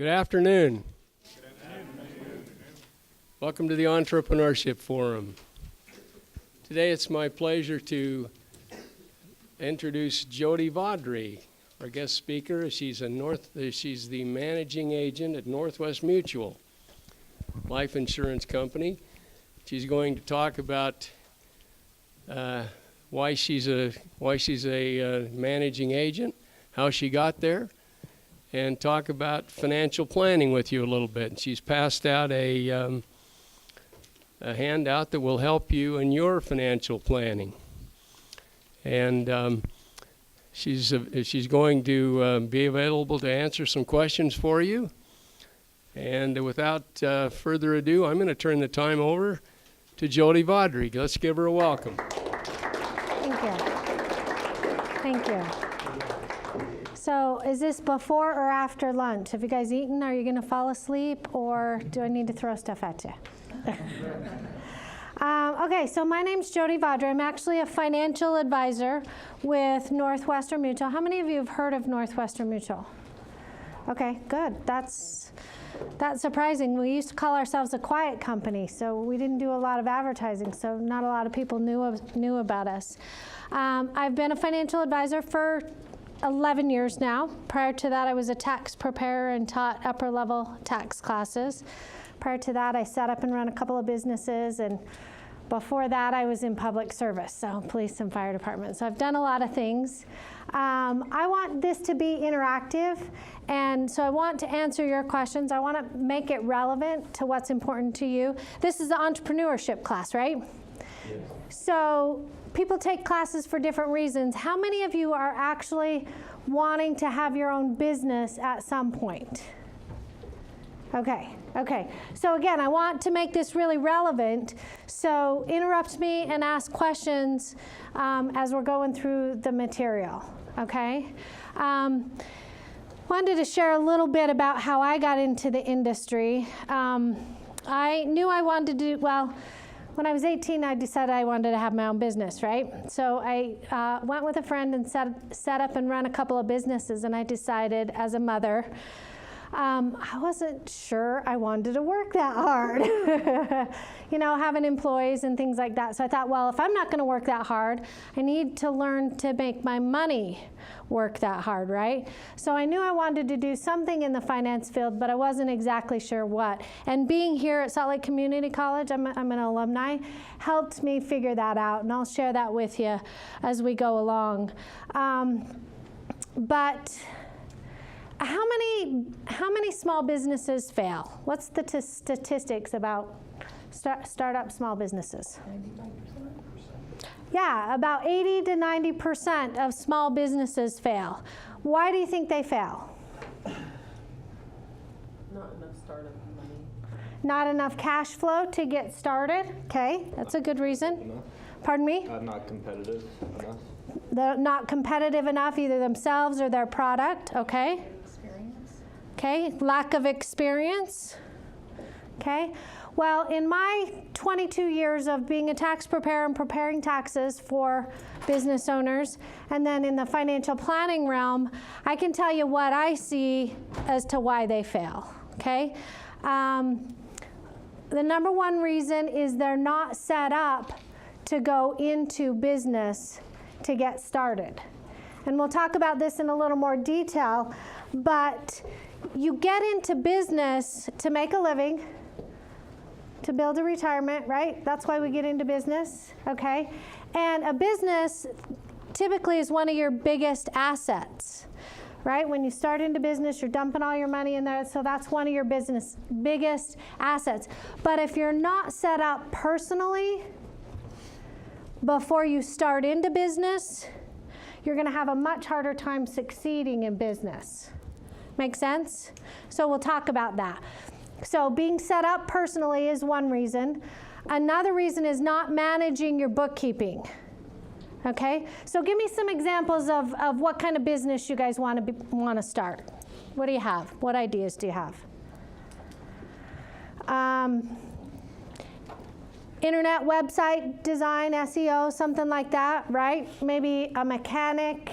Good afternoon. Welcome to the Entrepreneurship Forum. Today it's my pleasure to introduce Jodi Vawdrey, our guest speaker. She's the managing agent at Northwest Mutual Life Insurance Company. She's going to talk about why she's a managing agent, how she got there, and talk about financial planning with you a little bit. And she's passed out a handout that will help you in your financial planning. And she's going to be available to answer some questions for you. And without further ado, I'm going to turn the time over to Jodi Vawdrey. Let's give her a welcome. Thank you. Thank you. So is this before or after lunch? Have you guys eaten? Are you going to fall asleep, or do I need to throw stuff at you? Okay, so my name's Jodi Vawdrey. I'm actually a financial advisor with Northwestern Mutual. How many of you have heard of Northwestern Mutual? Okay, good. That's surprising. We used to call ourselves a quiet company, so we didn't do a lot of advertising, so not a lot of people knew about us. I've been a financial advisor for 11 years now. Prior to that, I was a tax preparer and taught upper-level tax classes. Prior to that, I set up and ran a couple of businesses, and before that, I was in public service, so police and fire department. So I've done a lot of things. I want this to be interactive, and so I want to answer your questions. I want to make it relevant to what's important to you. This is the entrepreneurship class, right? Yes. So people take classes for different reasons. How many of you are actually wanting to have your own business at some point? Okay. So again, I want to make this really relevant. So interrupt me and ask questions as we're going through the material, okay? Wanted to share a little bit about how I got into the industry. I knew I wanted to do, well, when I was 18, I decided I wanted to have my own business, right? So I went with a friend and set up and run a couple of businesses, and I decided as a mother, I wasn't sure I wanted to work that hard, having employees and things like that. So I thought, well, if I'm not going to work that hard, I need to learn to make my money work that hard, right? So I knew I wanted to do something in the finance field, but I wasn't exactly sure what. And being here at Salt Lake Community College, I'm an alumni, helped me figure that out, and I'll share that with you as we go along. But how many small businesses fail? What's the statistics about startup small businesses? 95%. Yeah, about 80 to 90% of small businesses fail. Why do you think they fail? Not enough startup money. Not enough cash flow to get started. Okay, that's a good reason. Enough. Pardon me? Not competitive enough. They're not competitive enough, either themselves or their product. Okay. Okay, lack of experience. Okay, well, in my 22 years of being a tax preparer and preparing taxes for business owners, and then in the financial planning realm, I can tell you what I see as to why they fail. Okay, the number one reason is they're not set up to go into business to get started. And we'll talk about this in a little more detail, but you get into business to make a living, to build a retirement, right? That's why we get into business, okay? And a business typically is one of your biggest assets, right? When you start into business, you're dumping all your money in there, so that's one of your business biggest assets. But if you're not set up personally before you start into business, you're going to have a much harder time succeeding in business. Make sense? So we'll talk about that. So being set up personally is one reason. Another reason is not managing your bookkeeping. Okay? So give me some examples of what kind of business you guys want to start. What do you have? What ideas do you have? Internet website design, SEO, something like that, right? Maybe a mechanic,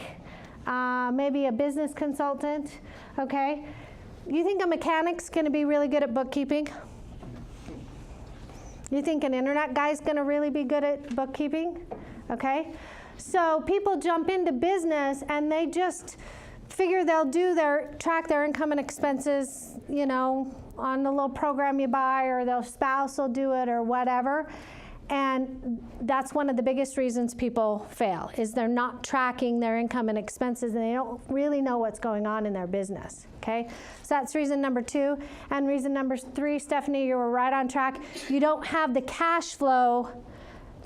maybe a business consultant, okay? You think a mechanic's going to be really good at bookkeeping? You think an internet guy's going to really be good at bookkeeping? Okay? So people jump into business and they just figure they'll track their income and expenses, you know, on the little program you buy, or their spouse will do it or whatever. And that's one of the biggest reasons people fail, is they're not tracking their income and expenses, and they don't really know what's going on in their business, okay? So that's reason number 2. And reason number 3, Stephanie, you were right on track. You don't have the cash flow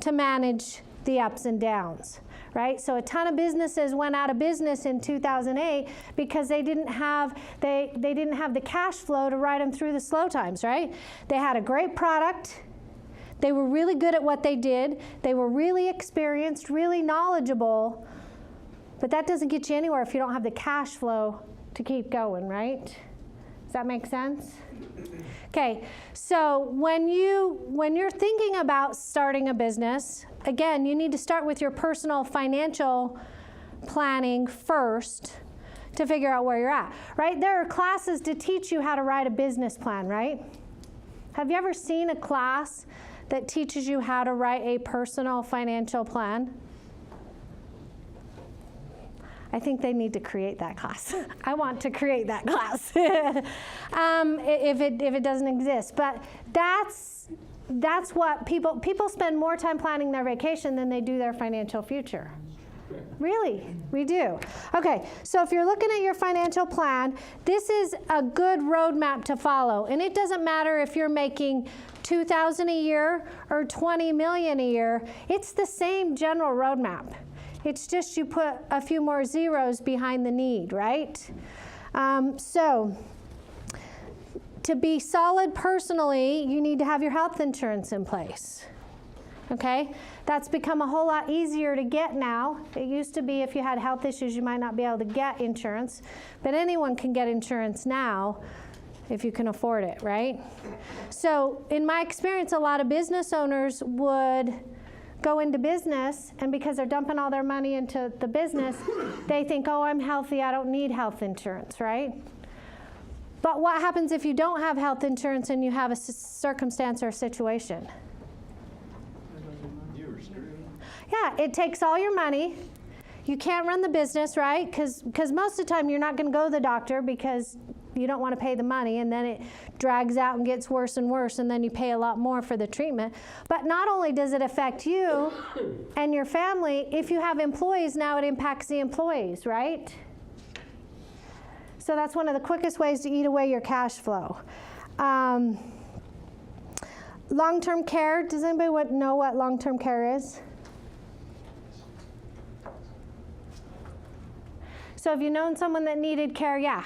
to manage the ups and downs, right? So a ton of businesses went out of business in 2008 because they didn't have the cash flow to ride them through the slow times, right? They had a great product. They were really good at what they did. They were really experienced, really knowledgeable, but that doesn't get you anywhere if you don't have the cash flow to keep going, right? Does that make sense? Okay, so when you're thinking about starting a business, again, you need to start with your personal financial planning first to figure out where you're at, right? There are classes to teach you how to write a business plan, right? Have you ever seen a class that teaches you how to write a personal financial plan? I think they need to create that class. I want to create that class if it doesn't exist. But that's what people spend more time planning their vacation than they do their financial future. Really, we do. Okay, so if you're looking at your financial plan, this is a good roadmap to follow. And it doesn't matter if you're making $2,000 a year or $20 million a year. It's the same general roadmap. It's just you put a few more zeros behind the need, right? So to be solid personally, you need to have your health insurance in place. Okay? That's become a whole lot easier to get now. It used to be if you had health issues, you might not be able to get insurance. But anyone can get insurance now if you can afford it, right? So in my experience, a lot of business owners would go into business, and because they're dumping all their money into the business, they think, oh, I'm healthy, I don't need health insurance, right? But what happens if you don't have health insurance and you have a circumstance or a situation? Yeah, it takes all your money. You can't run the business, right? Because most of the time you're not going to go to the doctor because you don't want to pay the money, and then it drags out and gets worse and worse, and then you pay a lot more for the treatment. But not only does it affect you and your family, if you have employees, now it impacts the employees, right? So that's one of the quickest ways to eat away your cash flow. Long-term care, does anybody know what long-term care is? So have you known someone that needed care? Yeah.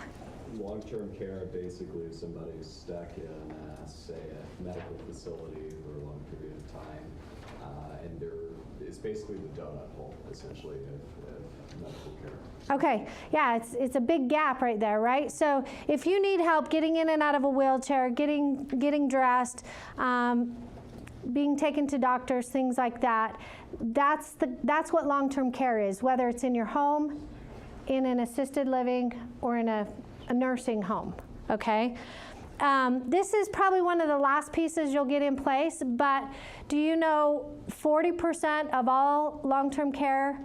Long-term care basically is somebody's stuck in, say, a medical facility for a long period of time, and it's basically the donut hole, essentially, of medical care. Okay, yeah, it's a big gap right there, right? So if you need help getting in and out of a wheelchair, getting dressed, being taken to doctors, things like that, that's what long-term care is, whether it's in your home, in an assisted living, or in a nursing home, okay? This is probably one of the last pieces you'll get in place, but do you know 40% of all long-term care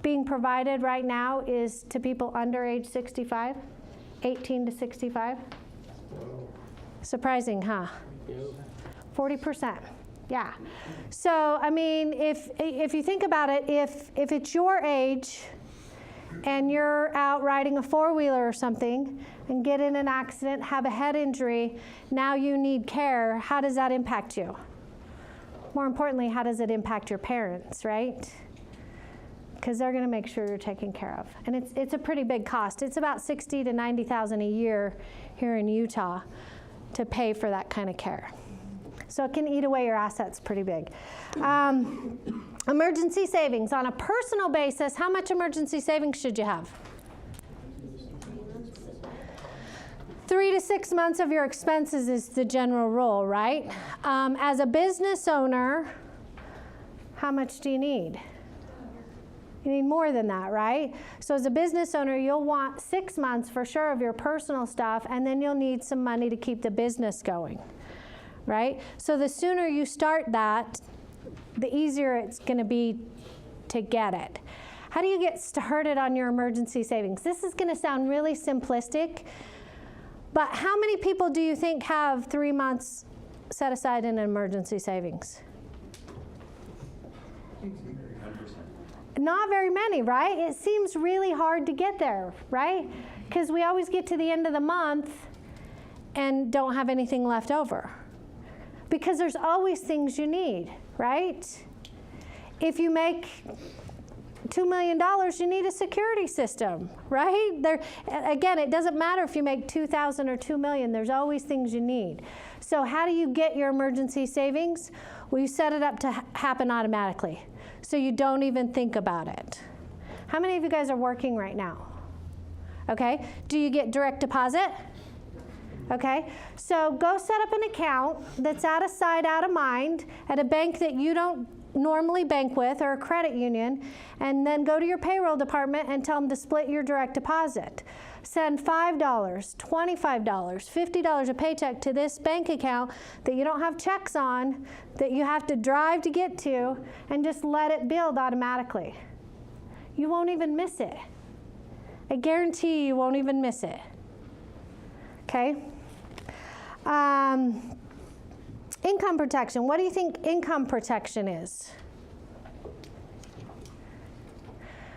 being provided right now is to people under age 65, 18 to 65? Surprising, huh? 40%, yeah. So, I mean, if you think about it, if it's your age, and you're out riding a four-wheeler or something and get in an accident, have a head injury, now you need care, how does that impact you? More importantly, how does it impact your parents, right? Because they're going to make sure you're taken care of. And it's a pretty big cost. It's about $60,000 to $90,000 a year here in Utah to pay for that kind of care. So it can eat away your assets pretty big. Emergency savings. On a personal basis, how much emergency savings should you have? 3 to 6 months of your expenses is the general rule, right? As a business owner, how much do you need? You need more than that, right? So as a business owner, you'll want 6 months for sure of your personal stuff, and then you'll need some money to keep the business going, right? So the sooner you start that, the easier it's going to be to get it. How do you get started on your emergency savings? This is going to sound really simplistic, but how many people do you think have 3 months set aside in emergency savings? Not very many, right? It seems really hard to get there, right? Because we always get to the end of the month and don't have anything left over. Because there's always things you need, right? If you make $2 million, you need a security system, right? Again, it doesn't matter if you make $2,000 or $2 million, there's always things you need. So how do you get your emergency savings? Well, you set it up to happen automatically, so you don't even think about it. How many of you guys are working right now? Okay, do you get direct deposit? Okay, so go set up an account that's out of sight, out of mind at a bank that you don't normally bank with, or a credit union, and then go to your payroll department and tell them to split your direct deposit. Send $5, $25, $50 a paycheck to this bank account that you don't have checks on, that you have to drive to get to, and just let it build automatically. You won't even miss it. I guarantee you won't even miss it. Okay? Income protection. What do you think income protection is?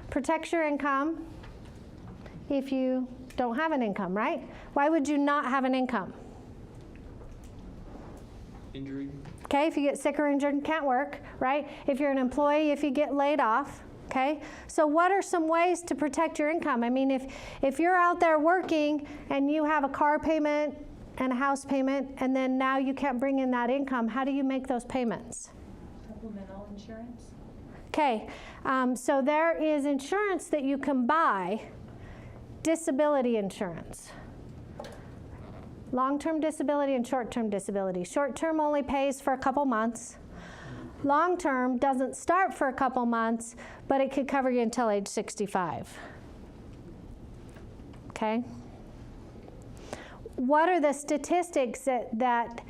Protects your income if you don't have an income, right? Why would you not have an income? Injury. Okay, if you get sick or injured and can't work, right? If you're an employee, if you get laid off, okay? So what are some ways to protect your income? I mean, if you're out there working and you have a car payment and a house payment, and then now you can't bring in that income, how do you make those payments? Supplemental insurance. Okay, so there is insurance that you can buy, disability insurance. Long-term disability and short-term disability. Short-term only pays for a couple months. Long-term doesn't start for a couple months, but it could cover you until age 65. Okay? What are the statistics that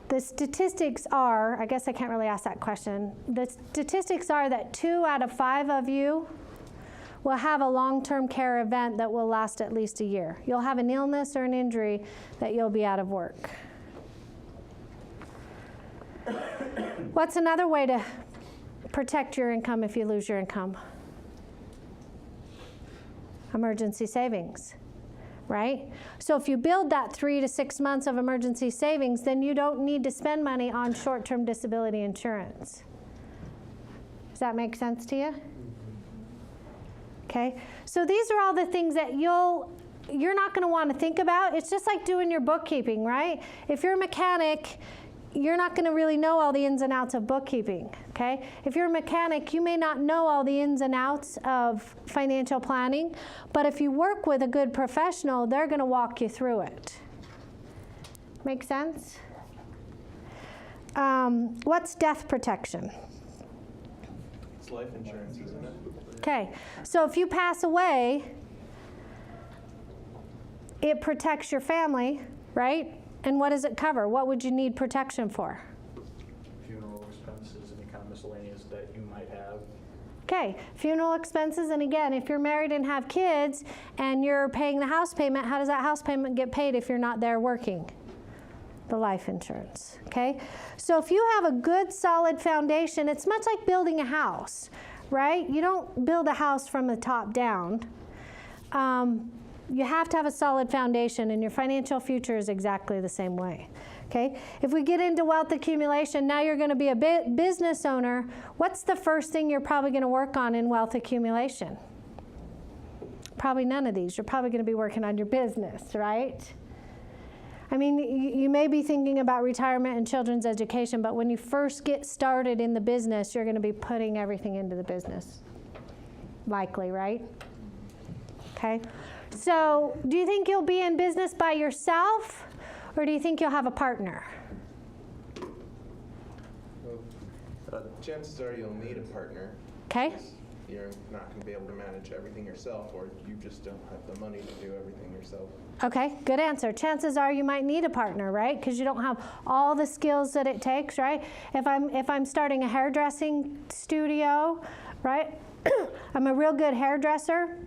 the statistics are, I guess I can't really ask that question. The statistics are that 2 out of 5 of you will have a long-term care event that will last at least a year. You'll have an illness or an injury that you'll be out of work. What's another way to protect your income if you lose your income? Emergency savings, right? So if you build that 3 to 6 months of emergency savings, then you don't need to spend money on short-term disability insurance. Does that make sense to you? Okay, so these are all the things that you're not going to want to think about. It's just like doing your bookkeeping, right? If you're a mechanic, you're not going to really know all the ins and outs of bookkeeping, okay? If you're a mechanic, you may not know all the ins and outs of financial planning, but if you work with a good professional, they're going to walk you through it. Make sense? What's death protection? It's life insurance, isn't it? Okay, so if you pass away, it protects your family, right? And what does it cover? What would you need protection for? Funeral expenses, any kind of miscellaneous that you might have. Okay, funeral expenses, and again, if you're married and have kids and you're paying the house payment, how does that house payment get paid if you're not there working? The life insurance, okay? So if you have a good solid foundation, it's much like building a house, right? You don't build a house from the top down. You have to have a solid foundation, and your financial future is exactly the same way. Okay? If we get into wealth accumulation, now you're going to be a business owner. What's the first thing you're probably going to work on in wealth accumulation? Probably none of these. You're probably going to be working on your business, right? I mean, you may be thinking about retirement and children's education, but when you first get started in the business, you're going to be putting everything into the business. Likely, right? Okay? So, do you think you'll be in business by yourself, or do you think you'll have a partner? Chances are you'll need a partner. Okay? You're not going to be able to manage everything yourself, or you just don't have the money to do everything yourself. Okay, good answer. Chances are you might need a partner, right? Because you don't have all the skills that it takes, right? If I'm starting a hairdressing studio, right? I'm a real good hairdresser,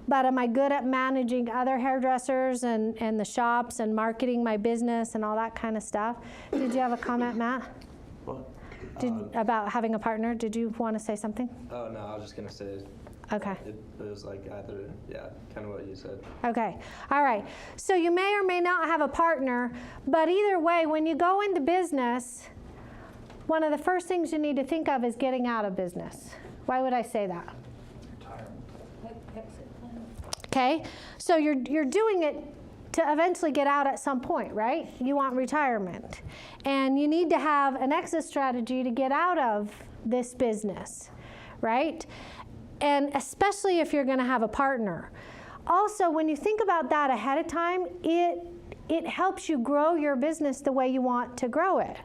but am I good at managing other hairdressers and the shops and marketing my business and all that kind of stuff? Did you have a comment, Matt? What? About having a partner? Did you want to say something? Oh, no, I was just going to say Okay. it was like either, kind of what you said. Okay. All right. So you may or may not have a partner, but either way, when you go into business, one of the first things you need to think of is getting out of business. Why would I say that? Exit plan. Okay. So you're doing it to eventually get out at some point, right? You want retirement. And you need to have an exit strategy to get out of this business, right? And especially if you're going to have a partner. Also, when you think about that ahead of time, it helps you grow your business the way you want to grow it,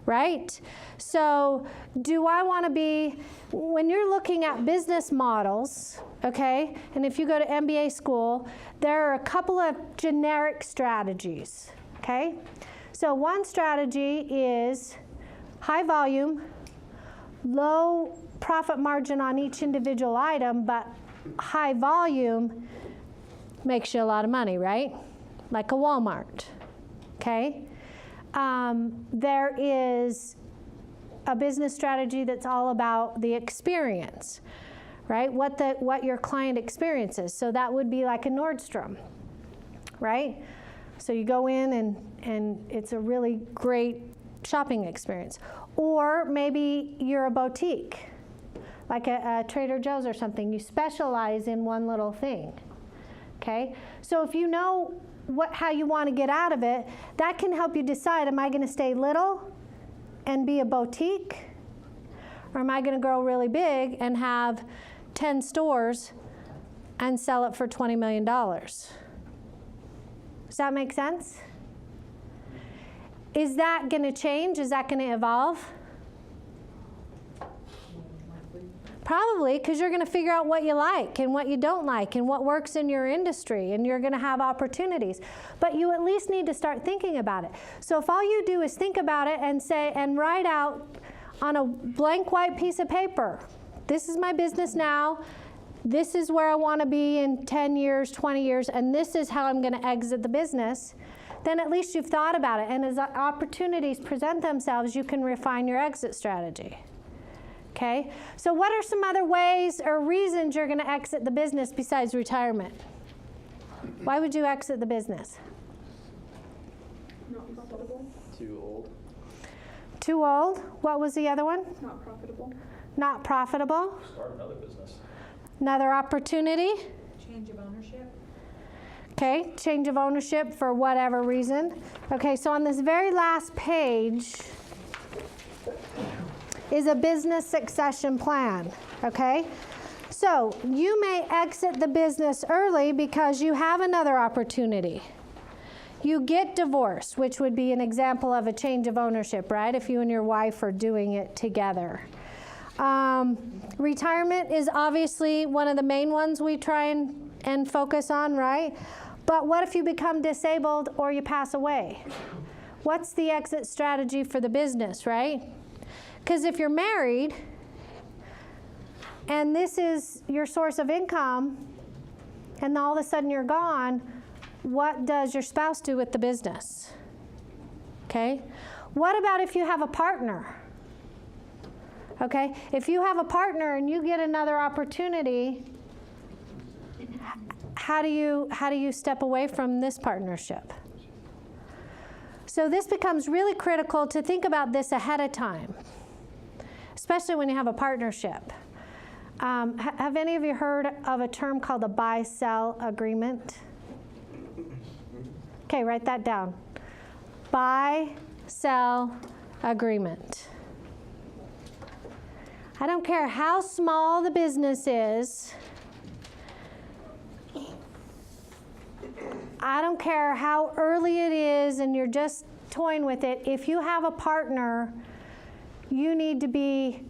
right? So do I want to be, when you're looking at business models, okay, and if you go to MBA school, there are a couple of generic strategies, okay? So one strategy is high volume, low profit margin on each individual item, but high volume makes you a lot of money, right? Like a Walmart, okay? There is a business strategy that's all about the experience, right? What your client experiences. So that would be like a Nordstrom, right? So you go in and it's a really great shopping experience. Or maybe you're a boutique, like a Trader Joe's or something. You specialize in one little thing, okay? So if you know how you want to get out of it, that can help you decide, am I going to stay little and be a boutique? Or am I going to grow really big and have 10 stores and sell it for $20 million? Does that make sense? Is that going to change? Is that going to evolve? Probably, because you're going to figure out what you like and what you don't like and what works in your industry, and you're going to have opportunities. But you at least need to start thinking about it. So if all you do is think about it and say and write out on a blank white piece of paper, this is my business now, this is where I want to be in 10 years, 20 years, and this is how I'm going to exit the business, then at least you've thought about it. And as opportunities present themselves, you can refine your exit strategy. Okay? So what are some other ways or reasons you're going to exit the business besides retirement? Why would you exit the business? Not profitable. Too old. Too old. What was the other one? Not profitable. Not profitable. Start another business. Another opportunity. Change of ownership. Okay, change of ownership for whatever reason. Okay, so on this very last page is a business succession plan, okay? So you may exit the business early because you have another opportunity. You get divorced, which would be an example of a change of ownership, right? If you and your wife are doing it together. Retirement is obviously one of the main ones we try and focus on, right? But what if you become disabled or you pass away? What's the exit strategy for the business, right? Because if you're married and this is your source of income and all of a sudden you're gone, what does your spouse do with the business? Okay? What about if you have a partner? Okay? If you have a partner and you get another opportunity, how do you step away from this partnership? So this becomes really critical to think about this ahead of time, especially when you have a partnership. Have any of you heard of a term called a buy-sell agreement? Okay, write that down. Buy-sell agreement. I don't care how small the business is. I don't care how early it is and you're just toying with it. If you have a partner, you need to be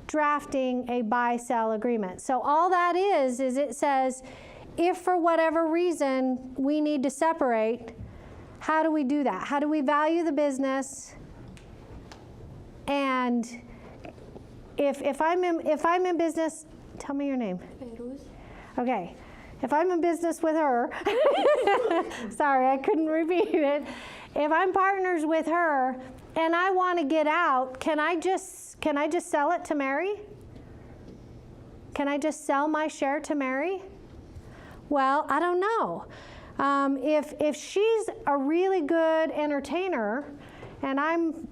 drafting a buy-sell agreement. So all that is it says, if for whatever reason we need to separate, how do we do that? How do we value the business? And if I'm in business, tell me your name. Okay. If I'm in business with her, sorry, I couldn't repeat it. If I'm partners with her and I want to get out, can I just sell it to Mary? Can I just sell my share to Mary? Well, I don't know. If she's a really good entertainer and I'm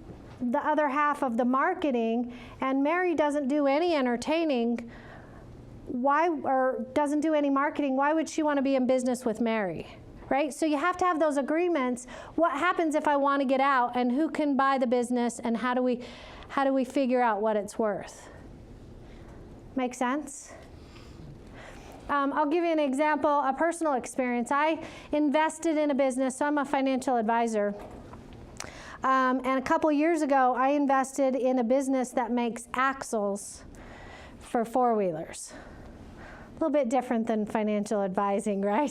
the other half of the marketing and Mary doesn't do any entertaining, doesn't do any marketing, why would she want to be in business with Mary? Right? So you have to have those agreements. What happens if I want to get out, and who can buy the business, and how do we figure out what it's worth? Make sense? I'll give you an example, a personal experience. I invested in a business, so I'm a financial advisor. And a couple years ago, I invested in a business that makes axles for four-wheelers. A little bit different than financial advising, right?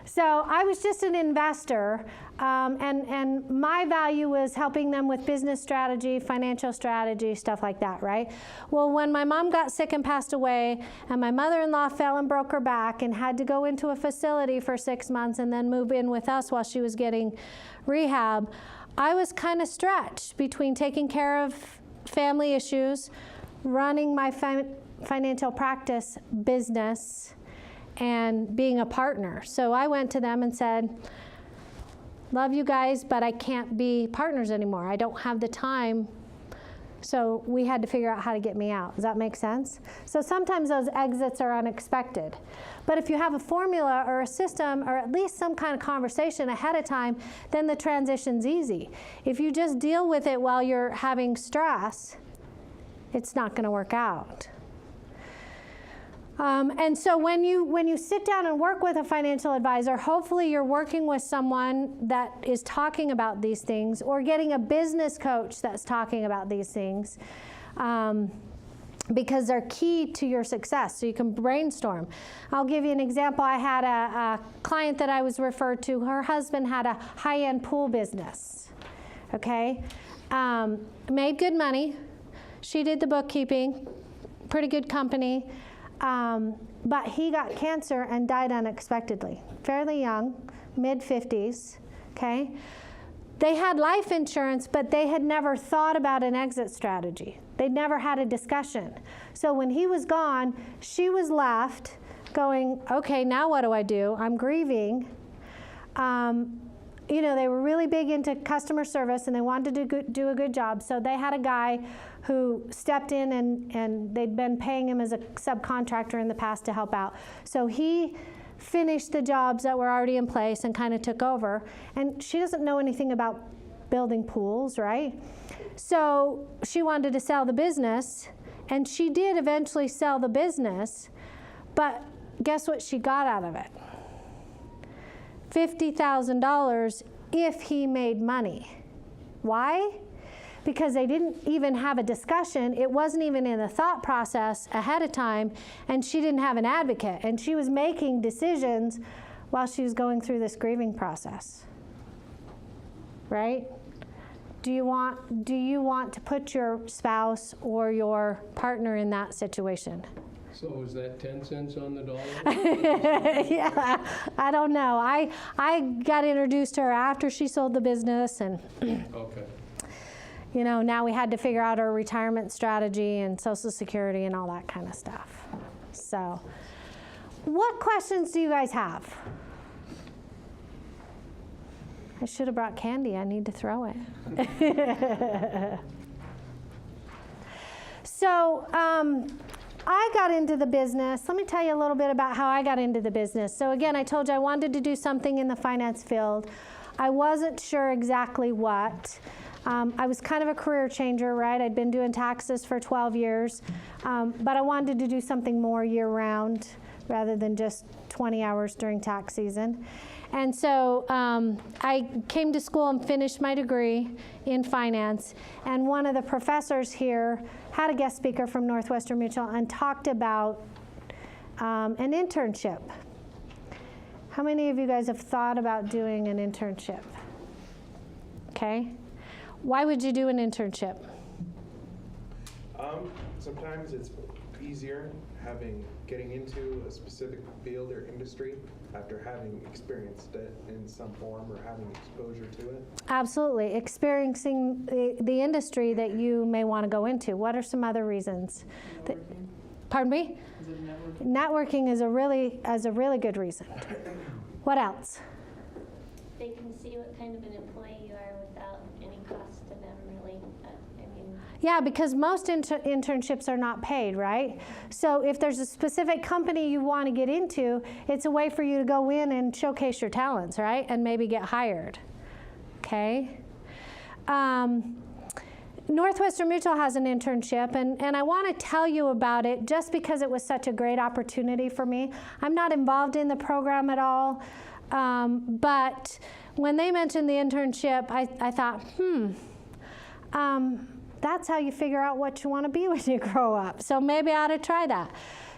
So I was just an investor, and my value was helping them with business strategy, financial strategy, stuff like that, right? Well, when my mom got sick and passed away, and my mother-in-law fell and broke her back and had to go into a facility for 6 months and then move in with us while she was getting rehab, I was kind of stretched between taking care of family issues, running my financial practice business, and being a partner. So I went to them and said, love you guys, but I can't be partners anymore. I don't have the time. So we had to figure out how to get me out. Does that make sense? So sometimes those exits are unexpected. But if you have a formula or a system or at least some kind of conversation ahead of time, then the transition's easy. If you just deal with it while you're having stress, it's not going to work out. And so when you sit down and work with a financial advisor, hopefully you're working with someone that is talking about these things, or getting a business coach that's talking about these things, because they're key to your success, so you can brainstorm. I'll give you an example. I had a client that I was referred to. Her husband had a high-end pool business, okay? Made good money. She did the bookkeeping, pretty good company. But he got cancer and died unexpectedly. Fairly young, mid-50s, okay? They had life insurance, but they had never thought about an exit strategy. They'd never had a discussion. So when he was gone, she was left going, okay, now what do I do? I'm grieving. You know, they were really big into customer service and they wanted to do a good job. So they had a guy who stepped in and they'd been paying him as a subcontractor in the past to help out. So he finished the jobs that were already in place and kind of took over. And she doesn't know anything about building pools, right? So she wanted to sell the business, and she did eventually sell the business, but guess what she got out of it? $50,000 if he made money. Why? Because they didn't even have a discussion. It wasn't even in the thought process ahead of time, and she didn't have an advocate. And she was making decisions while she was going through this grieving process. Right? Do you want to put your spouse or your partner in that situation? So was that 10 cents on the dollar? Yeah, I don't know. I got introduced to her after she sold the business, and Okay. you know, now we had to figure out our retirement strategy and Social Security and all that kind of stuff. So, what questions do you guys have? I should have brought candy. I need to throw it. So, I got into the business. Let me tell you a little bit about how I got into the business. So again, I told you I wanted to do something in the finance field. I wasn't sure exactly what. I was kind of a career changer, right? I'd been doing taxes for 12 years, but I wanted to do something more year-round rather than just 20 hours during tax season. And so I came to school and finished my degree in finance. And one of the professors here had a guest speaker from Northwestern Mutual and talked about an internship. How many of you guys have thought about doing an internship? Okay. Why would you do an internship? Sometimes it's easier getting into a specific field or industry after having experienced it in some form or having exposure to it. Absolutely. Experiencing the industry that you may want to go into. What are some other reasons? Pardon me? Is it networking? Networking is a really good reason. What else? They can see what kind of an employee you are without any cost to them, really. Yeah, because most internships are not paid, right? So if there's a specific company you want to get into, it's a way for you to go in and showcase your talents, right? And maybe get hired, okay? Northwestern Mutual has an internship, and I want to tell you about it just because it was such a great opportunity for me. I'm not involved in the program at all, but when they mentioned the internship, I thought, that's how you figure out what you want to be when you grow up. So maybe I ought to try that.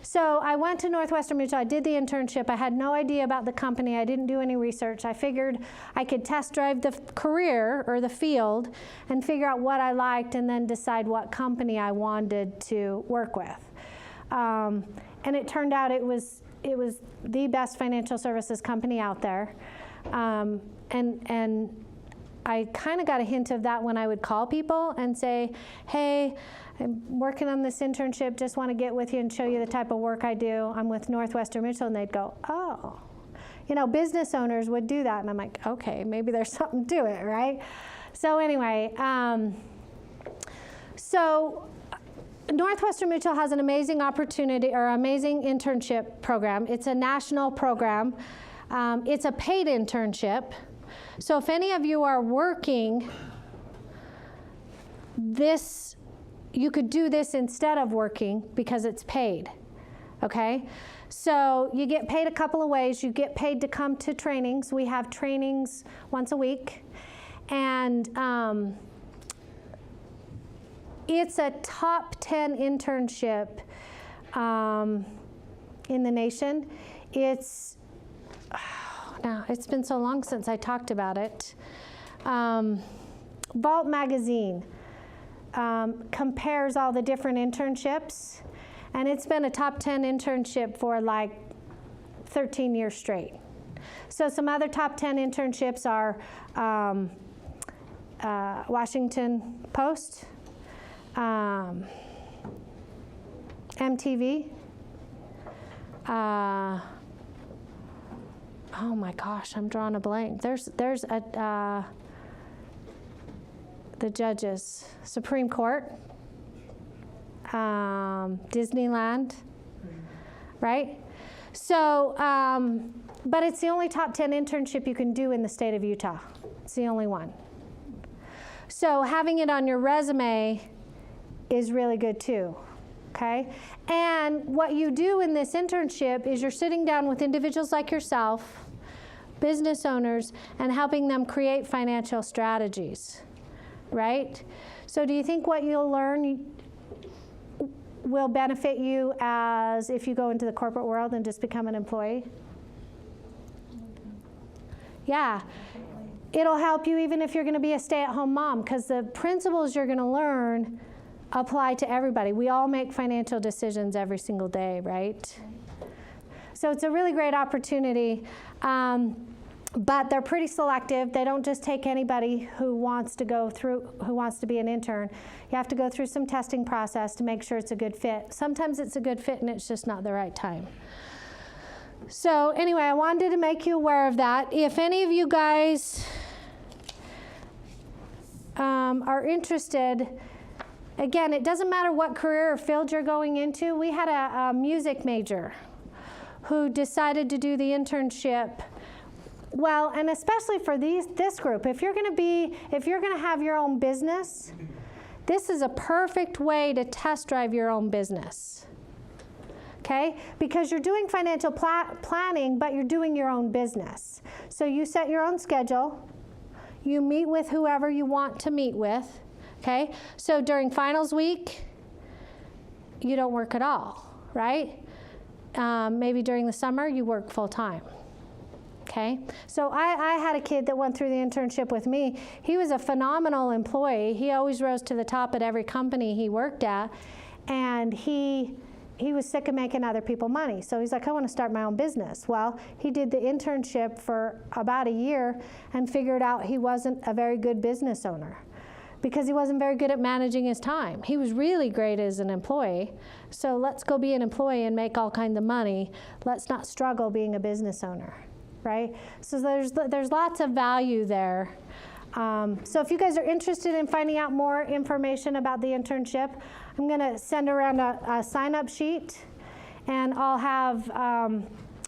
So I went to Northwestern Mutual. I did the internship. I had no idea about the company. I didn't do any research. I figured I could test drive the career or the field and figure out what I liked and then decide what company I wanted to work with. And it turned out it was the best financial services company out there. And I kind of got a hint of that when I would call people and say, hey, I'm working on this internship, just want to get with you and show you the type of work I do. I'm with Northwestern Mutual. And they'd go, oh. You know, business owners would do that. And I'm like, okay, maybe there's something to it, right? So anyway, so Northwestern Mutual has an amazing opportunity or amazing internship program. It's a national program. It's a paid internship. So if any of you are working, you could do this instead of working because it's paid, okay? So you get paid a couple of ways. You get paid to come to trainings. We have trainings once a week. And it's a top 10 internship in the nation. Now, it's been so long since I talked about it. Vault magazine compares all the different internships, and it's been a top 10 internship for like 13 years straight. So some other top 10 internships are Washington Post, MTV, oh my gosh, I'm drawing a blank. There's the judges, Supreme Court, Disneyland, right? So, but it's the only top 10 internship you can do in the state of Utah. It's the only one. So having it on your resume is really good too. Okay? And what you do in this internship is you're sitting down with individuals like yourself, business owners, and helping them create financial strategies, right? So do you think what you'll learn will benefit you as if you go into the corporate world and just become an employee? Yeah. It'll help you even if you're going to be a stay-at-home mom, because the principles you're going to learn apply to everybody. We all make financial decisions every single day, right? So it's a really great opportunity, but they're pretty selective. They don't just take anybody who wants to be an intern. You have to go through some testing process to make sure it's a good fit. Sometimes it's a good fit and it's just not the right time. So anyway, I wanted to make you aware of that. If any of you guys are interested, again, it doesn't matter what career or field you're going into. We had a music major who decided to do the internship. Well, and especially for this group, if you're going to have your own business, this is a perfect way to test drive your own business. okay? Because you're doing financial planning, but you're doing your own business. So you set your own schedule. You meet with whoever you want to meet with, okay? So during finals week, you don't work at all, right? Maybe during the summer, you work full time. Okay, so I had a kid that went through the internship with me. He was a phenomenal employee. He always rose to the top at every company he worked at, and he was sick of making other people money. So he's like, I want to start my own business. Well, he did the internship for about a year and figured out he wasn't a very good business owner because he wasn't very good at managing his time. He was really great as an employee. So let's go be an employee and make all kinds of money. Let's not struggle being a business owner. Right? So there's lots of value there. So if you guys are interested in finding out more information about the internship, I'm going to send around a sign-up sheet, and I'll have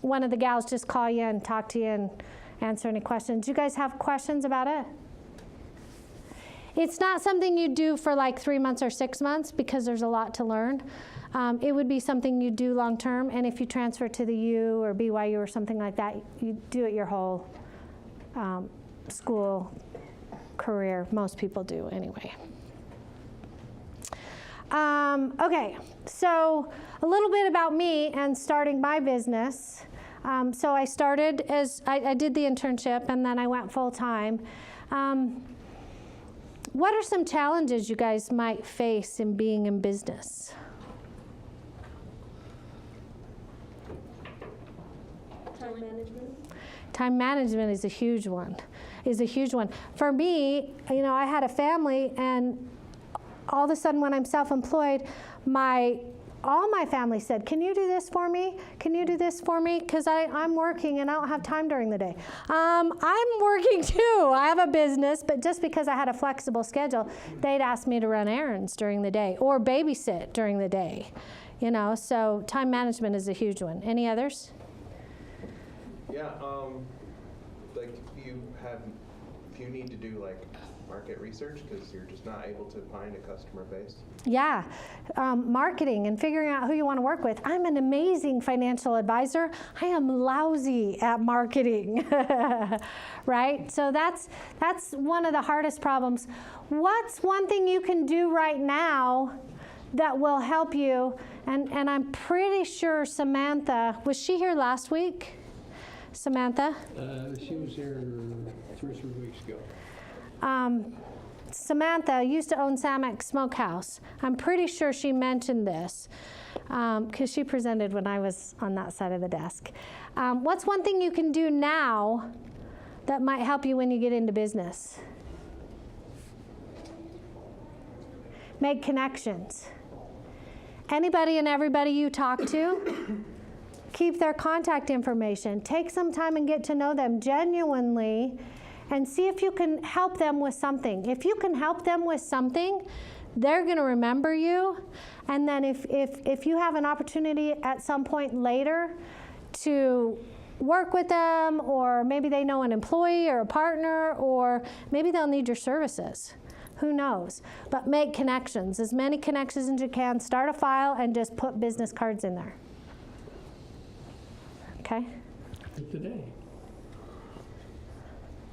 one of the gals just call you and talk to you and answer any questions. Do you guys have questions about it? It's not something you do for like 3 months or 6 months because there's a lot to learn. It would be something you do long term, and if you transfer to the U or BYU or something like that, you do it your whole school career. Most people do anyway. Okay, so a little bit about me and starting my business. So I started as, I did the internship, and then I went full time. What are some challenges you guys might face in being in business? Time management. Time management is a huge one. For me, you know, I had a family, and all of a sudden when I'm self-employed, all my family said, can you do this for me? Can you do this for me? Because I'm working and I don't have time during the day. I'm working too. I have a business, but just because I had a flexible schedule, they'd ask me to run errands during the day or babysit during the day. You know, so time management is a huge one. Any others? Yeah, like if you need to do like market research because you're just not able to find a customer base. Yeah, marketing and figuring out who you want to work with. I'm an amazing financial advisor. I am lousy at marketing, right? So that's one of the hardest problems. What's one thing you can do right now that will help you? And I'm pretty sure Samantha, was she here last week? Samantha? She was here 2 or 3 weeks ago. Samantha used to own Samek Smokehouse. I'm pretty sure she mentioned this because she presented when I was on that side of the desk. What's one thing you can do now that might help you when you get into business? Make connections. Anybody and everybody you talk to, keep their contact information. Take some time and get to know them genuinely and see if you can help them with something. If you can help them with something, they're going to remember you. And then if you have an opportunity at some point later to work with them, or maybe they know an employee or a partner, or maybe they'll need your services. Who knows? But make connections, as many connections as you can. Start a file and just put business cards in there. Okay? Today,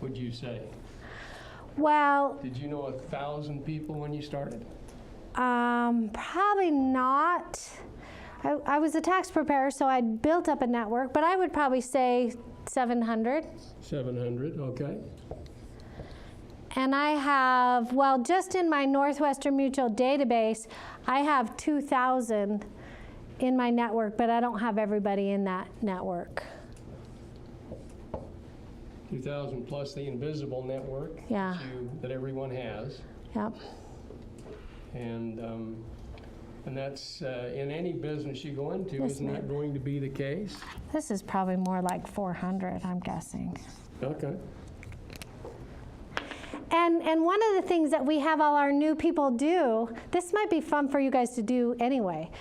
would you say? Well, Did you know 1,000 people when you started? probably not. I was a tax preparer, so I built up a network, but I would probably say 700. 700, okay. And I have, well, just in my Northwestern Mutual database, I have 2,000 in my network, but I don't have everybody in that network. 2,000 plus the invisible network Yeah. that everyone has. Yep. And that's in any business you go into, Yes, isn't that ma'am. going to be the case? This is probably more like 400, I'm guessing. Okay. And one of the things that we have all our new people do, this might be fun for you guys to do anyway,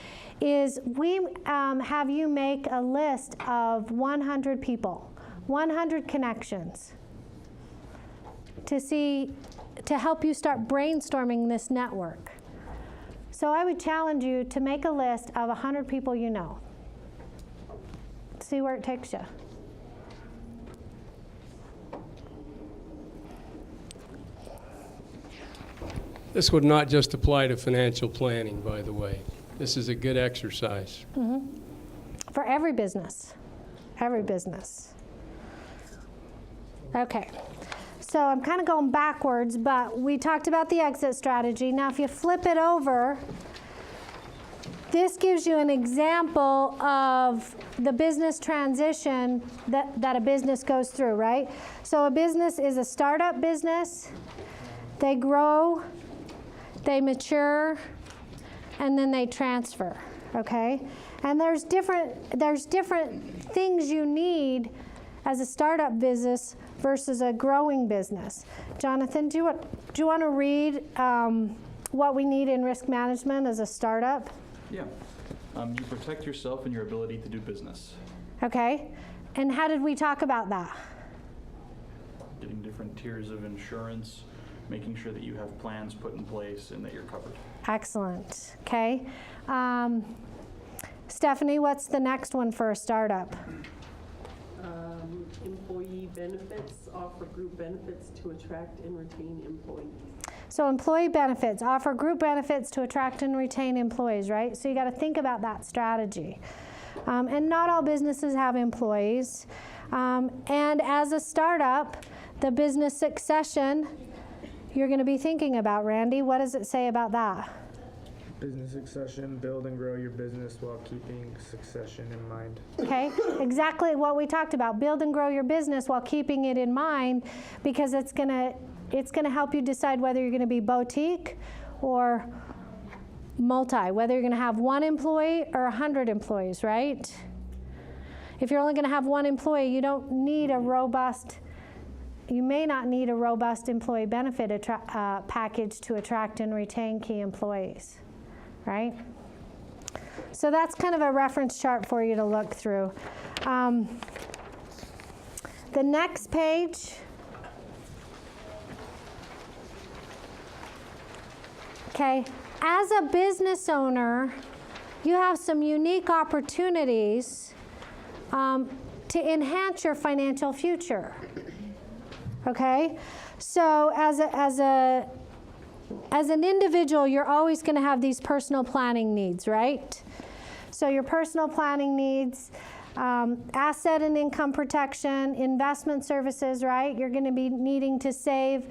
is we have you make a list of 100 people, 100 connections to help you start brainstorming this network. So I would challenge you to make a list of 100 people you know. See where it takes you. This would not just apply to financial planning, by the way. This is a good exercise. For every business. Every business. Okay. So I'm kind of going backwards, but we talked about the exit strategy. Now, if you flip it over, this gives you an example of the business transition that a business goes through, right? So a business is a startup business. They grow, they mature, and then they transfer, okay? And there's different things you need as a startup business versus a growing business. Jonathan, do you want to read what we need in risk management as a startup? Yeah. You protect yourself and your ability to do business. Okay. And how did we talk about that? Getting different tiers of insurance, making sure that you have plans put in place and that you're covered. Excellent. Okay. Stephanie, what's the next one for a startup? Employee benefits, offer group benefits to attract and retain employees. So employee benefits, offer group benefits to attract and retain employees, right? So you got to think about that strategy. And not all businesses have employees. And as a startup, the business succession, you're going to be thinking about, Randy. What does it say about that? Business succession, build and grow your business while keeping succession in mind. Okay, exactly what we talked about. Build and grow your business while keeping it in mind, because it's gonna help you decide whether you're gonna be boutique or multi, whether you're gonna have one employee or 100 employees, right? If you're only gonna have one employee, you don't need a robust, you may not need a robust employee benefit package to attract and retain key employees. Right? So that's kind of a reference chart for you to look through. The next page, okay, as a business owner, you have some unique opportunities to enhance your financial future. Okay? So as an individual, you're always going to have these personal planning needs, right? So your personal planning needs, asset and income protection, investment services, right? You're going to be needing to save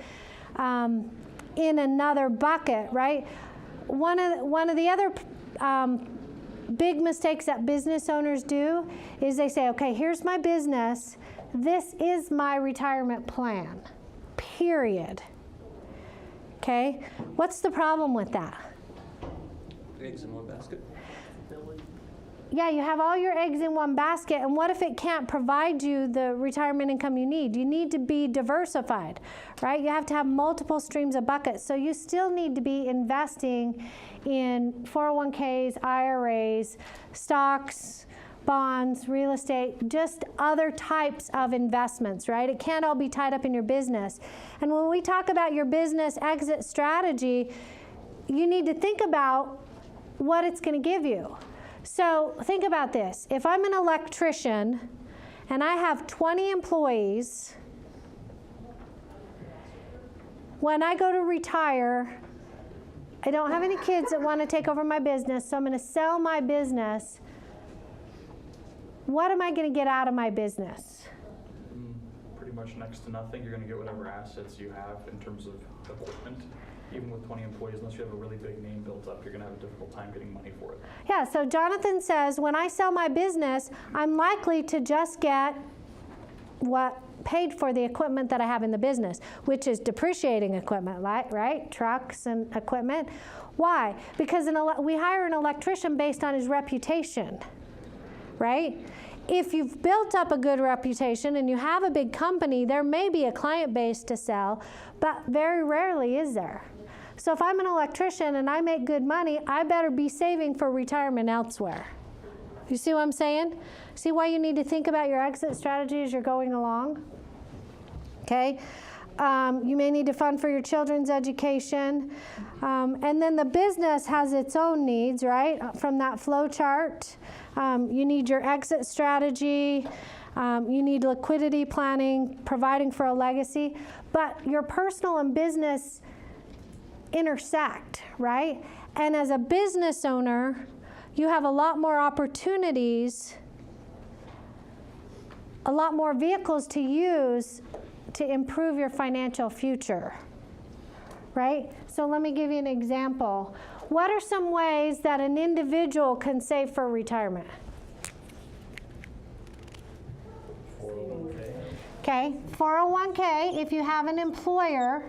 in another bucket, right? One of the other big mistakes that business owners do is they say, okay, here's my business. This is my retirement plan, period. Okay, what's the problem with that? Eggs in one basket. Yeah, you have all your eggs in one basket, and what if it can't provide you the retirement income you need? You need to be diversified, right? You have to have multiple streams of buckets. So you still need to be investing in 401ks, IRAs, stocks, bonds, real estate, just other types of investments, right? It can't all be tied up in your business. And when we talk about your business exit strategy, you need to think about what it's going to give you. So think about this. If I'm an electrician and I have 20 employees, when I go to retire, I don't have any kids that want to take over my business, so I'm going to sell my business. What am I going to get out of my business? Pretty much next to nothing. You're going to get whatever assets you have in terms of equipment. Even with 20 employees, unless you have a really big name built up, you're going to have a difficult time getting money for it. Yeah, so Jonathan says, when I sell my business, I'm likely to just get what paid for the equipment that I have in the business, which is depreciating equipment, right? Trucks and equipment. Why? Because we hire an electrician based on his reputation, right? If you've built up a good reputation and you have a big company, there may be a client base to sell, but very rarely is there. So if I'm an electrician and I make good money, I better be saving for retirement elsewhere. You see what I'm saying? See why you need to think about your exit strategy as you're going along? Okay? You may need to fund for your children's education. And then the business has its own needs, right? From that flow chart. You need your exit strategy. You need liquidity planning, providing for a legacy. But your personal and business intersect, right? And as a business owner, you have a lot more opportunities, a lot more vehicles to use to improve your financial future, right? So let me give you an example. What are some ways that an individual can save for retirement? 401k. Okay, 401k, if you have an employer,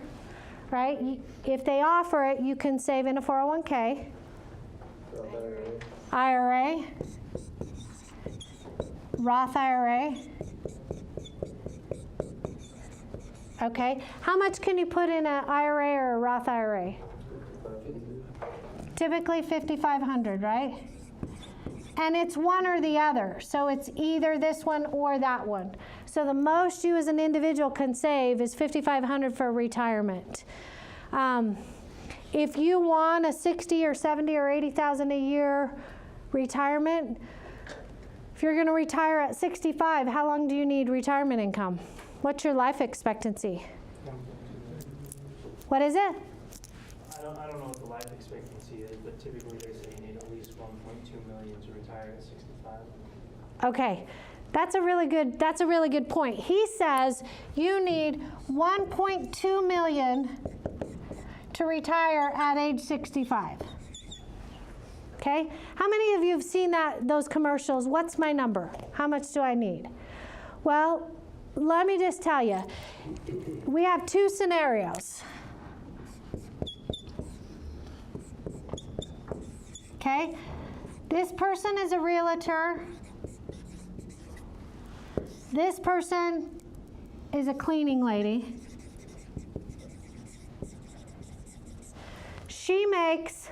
right, if they offer it, you can save in a 401k. IRA, Roth IRA. Okay, how much can you put in an IRA or a Roth IRA? Typically $5,500, right? And it's one or the other, so it's either this one or that one. So the most you as an individual can save is $5,500 for retirement. If you want a 60 or 70 or 80,000 a year retirement, if you're going to retire at 65, how long do you need retirement income? What's your life expectancy? What is it? I don't know what the life expectancy is, but typically they say you need at least 1.2 million to retire at 65. Okay, that's a really good point. He says you need 1.2 million to retire at age 65. Okay, how many of you have seen those commercials? What's my number? How much do I need? Well, let me just tell you, we have two scenarios. Okay, this person is a realtor. This person is a cleaning lady. She makes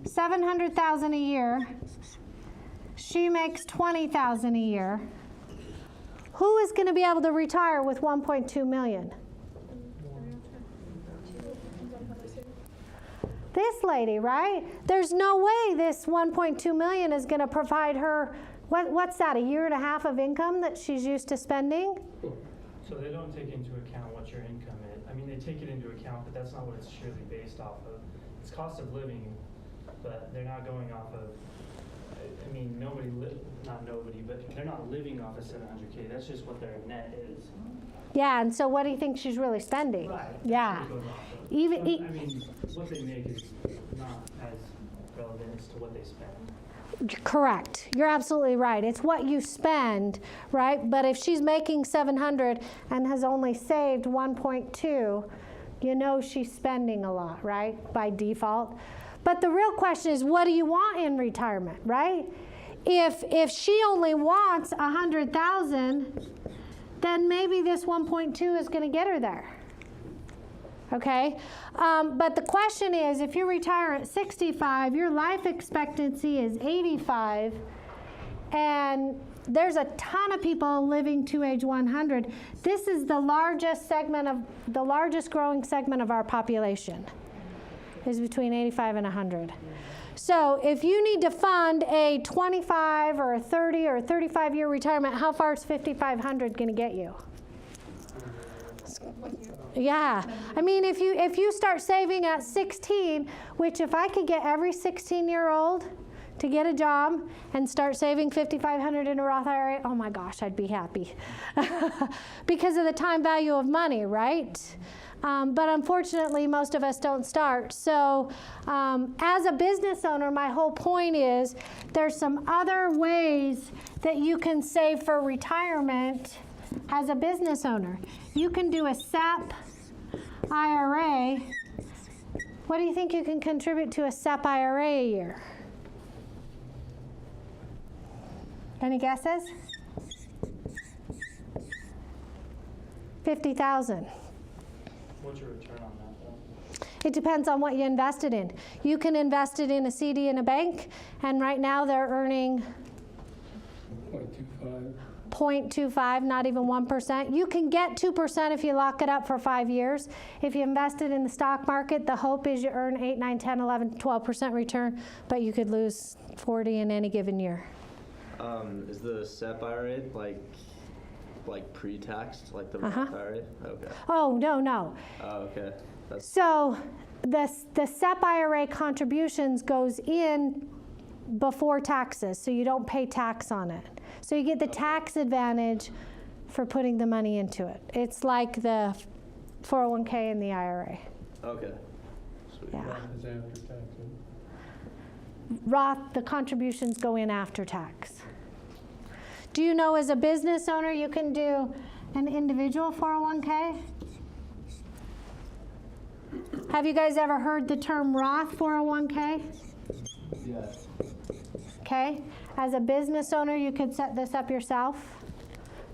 $700,000 a year. She makes $20,000 a year. Who is going to be able to retire with 1.2 million? This lady, right? There's no way this 1.2 million is going to provide her, what's that, a year and a half of income that she's used to spending? So they don't take into account what your income is. I mean, they take it into account, but that's not what it's surely based off of. It's cost of living, but they're not going off of, I mean, but they're not living off of 700K. That's just what their net is. Yeah, and so what do you think she's really spending? Right. Yeah. I mean, what they make is not as relevant as to what they spend. Correct. You're absolutely right. It's what you spend, right? But if she's making 700 and has only saved 1.2, you know she's spending a lot, right? By default. But the real question is, what do you want in retirement, right? If she only wants 100,000, then maybe this 1.2 is going to get her there. Okay? But the question is, if you retire at 65, your life expectancy is 85, and there's a ton of people living to age 100. This is the largest growing segment of our population, is between 85 and 100. So if you need to fund a 25 or a 30 or a 35-year retirement, how far is 5,500 going to get you? Yeah, I mean, if you start saving at 16, which if I could get every 16-year-old to get a job and start saving $5,500 in a Roth IRA, oh my gosh, I'd be happy. Because of the time value of money, right? But unfortunately, most of us don't start. So as a business owner, my whole point is there's some other ways that you can save for retirement as a business owner. You can do a SEP IRA. What do you think you can contribute to a SEP IRA a year? Any guesses? $50,000. What's your return on that, though? It depends on what you invested in. You can invest it in a CD in a bank, and right now they're earning 0.25. 0.25, not even 1%. You can get 2% if you lock it up for 5 years. If you invest it in the stock market, the hope is you earn 8, 9, 10, 11, 12% return, but you could lose 40 in any given year. Is the SEP IRA like pre-taxed, like the Roth IRA? Okay. Oh, no. Oh, okay. So the SEP IRA contributions goes in before taxes, so you don't pay tax on it. So you get the tax advantage for putting the money into it. It's like the 401k and the IRA. Okay. Sweet. Yeah. Roth is after tax. Roth, the contributions go in after tax. Do you know as a business owner you can do an individual 401k? Have you guys ever heard the term Roth 401k? Yes. Okay. As a business owner, you could set this up yourself.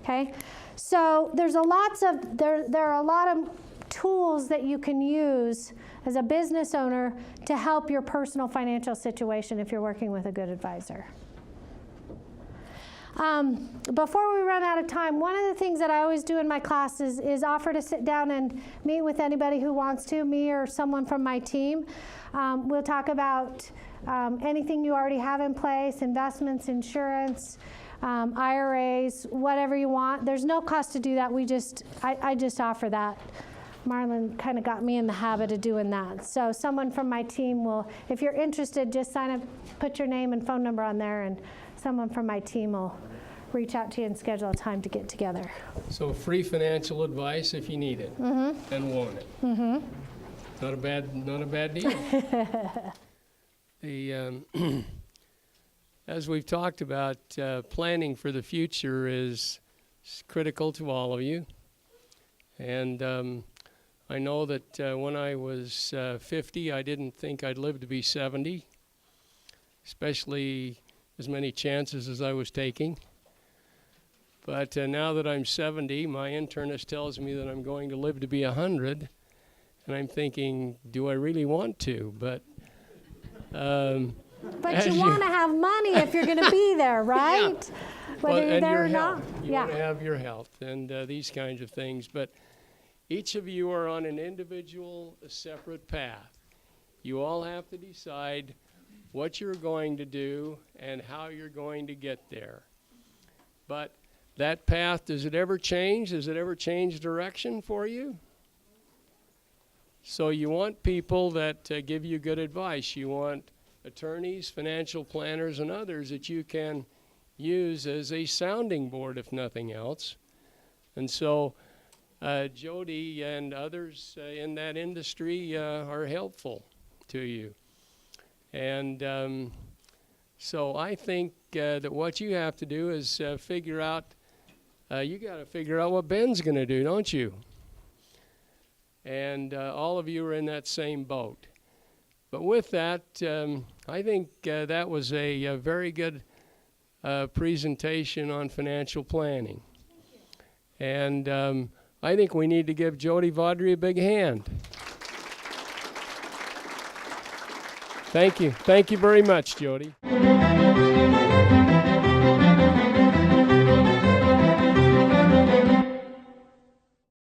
Okay. So there are a lot of tools that you can use as a business owner to help your personal financial situation if you're working with a good advisor. Before we run out of time, one of the things that I always do in my classes is offer to sit down and meet with anybody who wants to, me or someone from my team. We'll talk about anything you already have in place, investments, insurance, IRAs, whatever you want. There's no cost to do that. I just offer that. Marlon kind of got me in the habit of doing that. So someone from my team will, if you're interested, just sign up, put your name and phone number on there, and someone from my team will reach out to you and schedule a time to get together. So free financial advice if you need it and want it. Not a bad deal. As we've talked about, planning for the future is critical to all of you. And I know that when I was 50, I didn't think I'd live to be 70, especially as many chances as I was taking. But now that I'm 70, my internist tells me that I'm going to live to be 100, and I'm thinking, do I really want to? But you want to have money if you're going to be there, right? Yeah. Whether you're there or health. not. You want to have your health and these kinds of things. But each of you are on an individual, separate path. You all have to decide what you're going to do and how you're going to get there. But that path, does it ever change? Does it ever change direction for you? So you want people that give you good advice. You want attorneys, financial planners, and others that you can use as a sounding board, if nothing else. And so Jodi and others in that industry are helpful to you. And so I think that what you have to do is figure out, you got to figure out what Ben's going to do, don't you? And all of you are in that same boat. But with that, I think that was a very good presentation on financial planning. And I think we need to give Jodi Vawdrey a big hand. Thank you. Thank you very much, Jodi.